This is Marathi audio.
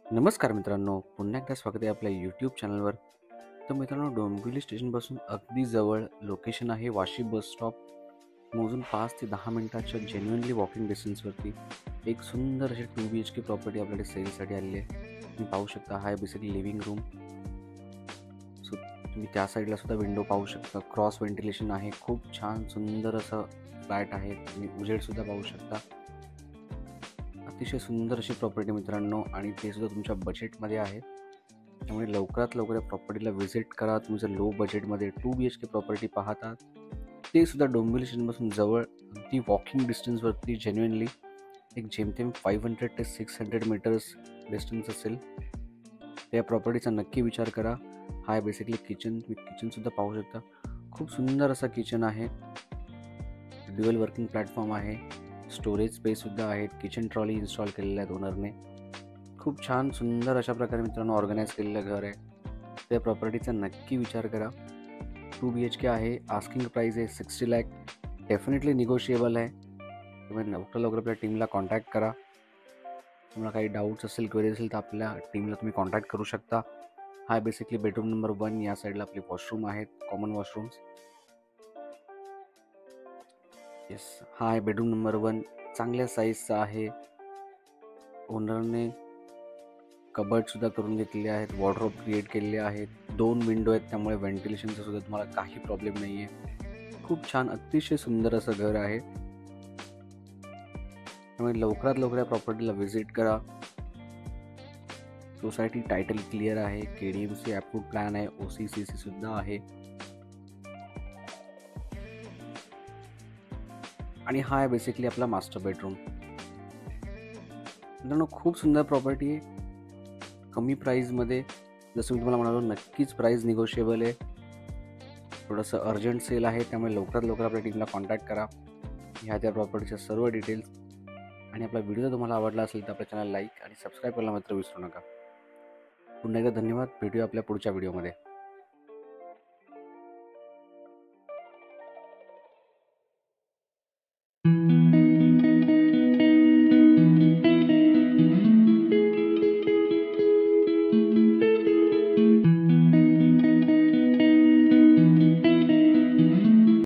नमस्कार मित्रांनो, पुन्हा एकदा स्वागत आहे आपल्या यूट्यूब चॅनलवर. तर मित्रांनो, डोंबिवली स्टेशनपासून अगदी जवळ लोकेशन आहे वाशी बस स्टॉप. मोजून 5 ते 10 मिनिटाच्या जेन्युइनली वॉकिंग डिस्टन्सवरती एक सुंदर अशी 2 BHK प्रॉपर्टी आपल्याकडे सेलसाठी आलेली आहे. तुम्ही पाहू शकता, हा आहे बेसिकली लिव्हिंग रूम. सो तुम्ही त्या साईडला सुद्धा विंडो पाहू शकता. क्रॉस व्हेंटिलेशन आहे. खूप छान सुंदर असं फ्लॅट आहे. तुम्ही उजेडसुद्धा पाहू शकता. अतिशय सुंदर अशी प्रॉपर्टी मित्रांनो, आणि ते सुद्धा तुमच्या बजेटमध्ये आहे. त्यामुळे लवकरात लवकर या प्रॉपर्टीला व्हिजिट करा. तुम्ही जर लो बजेटमध्ये 2 BHK प्रॉपर्टी पाहतात, ते सुद्धा डोंबिवली स्टेशनपासून जवळ, अगदी वॉकिंग डिस्टन्सवरती जेन्युइनली एक जेमतेम 500 ते 600 मीटर्स डिस्टन्स असेल. त्या प्रॉपर्टीचा नक्की विचार करा. हा आहे बेसिकली किचन. तुम्ही किचनसुद्धा पाहू शकता. खूप सुंदर असा किचन आहे. ड्युअल वर्किंग प्लॅटफॉर्म आहे. स्टोरेज स्पेससुद्धा आहेत. किचन ट्रॉली इन्स्टॉल केलेल्या आहेत ओनरने. खूप छान सुंदर अशा प्रकारे मित्रांनो ऑर्गनाईज केलेलं घर आहे. त्या प्रॉपर्टीचा नक्की विचार करा. 2 BHK आहे. आस्किंग प्राईस आहे 60 लाख. डेफिनेटली निगोशिएबल आहे. तुम्ही लवकर आपल्या टीमला कॉन्टॅक्ट करा. तुम्हाला काही डाऊट्स असेल, क्वेरी असेल तर आपल्या टीमला तुम्ही कॉन्टॅक्ट करू शकता. हा बेसिकली बेडरूम नंबर 1. या साईडला आपले वॉशरूम आहेत, कॉमन वॉशरूम्स. येस, हा आहे बेडरूम नंबर 1. चांगल्या साईजचा आहे. ओनरने कबर्डसुद्धा करून घेतलेले आहेत. वॉर्डरोब क्रिएट केलेले आहेत. 2 विंडो आहेत, त्यामुळे व्हेंटिलेशनचा सुद्धा तुम्हाला काही प्रॉब्लेम नाही आहे. खूप छान, अतिशय सुंदर असं घर आहे. त्यामुळे लवकरात लवकर या प्रॉपर्टीला व्हिजिट करा. सोसायटी टायटल क्लिअर आहे. KDMC अप्रूव्ड प्लॅन आहे. OCCC सुद्धा आहे. आणि हा आहे बेसिकली आपला मास्टर बेडरूम. मित्रांनो, खूप सुंदर प्रॉपर्टी आहे. कमी प्राईजमध्ये. जसं मी तुम्हाला म्हणालो, नक्कीच प्राईस निगोशिएबल आहे. थोडंसं अर्जंट सेल आहे, त्यामुळे लवकरात लवकर आपल्या टीमला कॉन्टॅक्ट करा. ह्या त्या प्रॉपर्टीच्या सर्व डिटेल्स. आणि आपला व्हिडिओ जर तुम्हाला आवडला असेल तर आपल्या चॅनल लाईक आणि सबस्क्राईब करायला मात्र विसरू नका. पुन्हा एकदा धन्यवाद. भेटूया आपल्या पुढच्या व्हिडिओमध्ये.